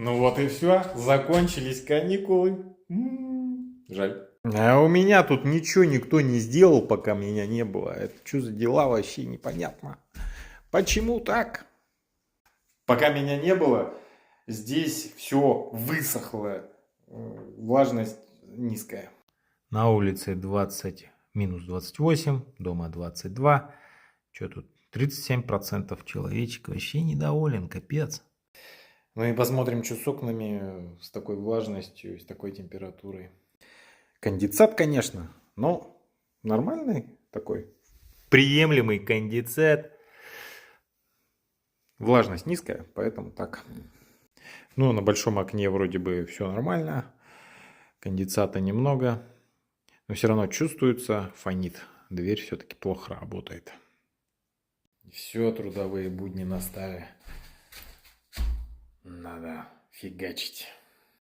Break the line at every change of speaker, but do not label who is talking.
Ну вот и все, закончились каникулы. Жаль. А у меня тут ничего никто не сделал, пока меня не было. Это что за дела, вообще непонятно. Почему так? Пока меня не было, здесь все высохло. Влажность низкая. На улице 20, минус 28, дома 22. Что тут? 37% человечек вообще недоволен, капец. Ну и посмотрим, что с окнами, с такой влажностью, с такой температурой. Конденсат, конечно, но нормальный такой. Приемлемый конденсат. Влажность низкая, поэтому так. Ну, на большом окне вроде бы все нормально. Конденсата немного. Но все равно чувствуется, фонит. Дверь все-таки плохо работает. Все, трудовые будни настали. Надо фигачить.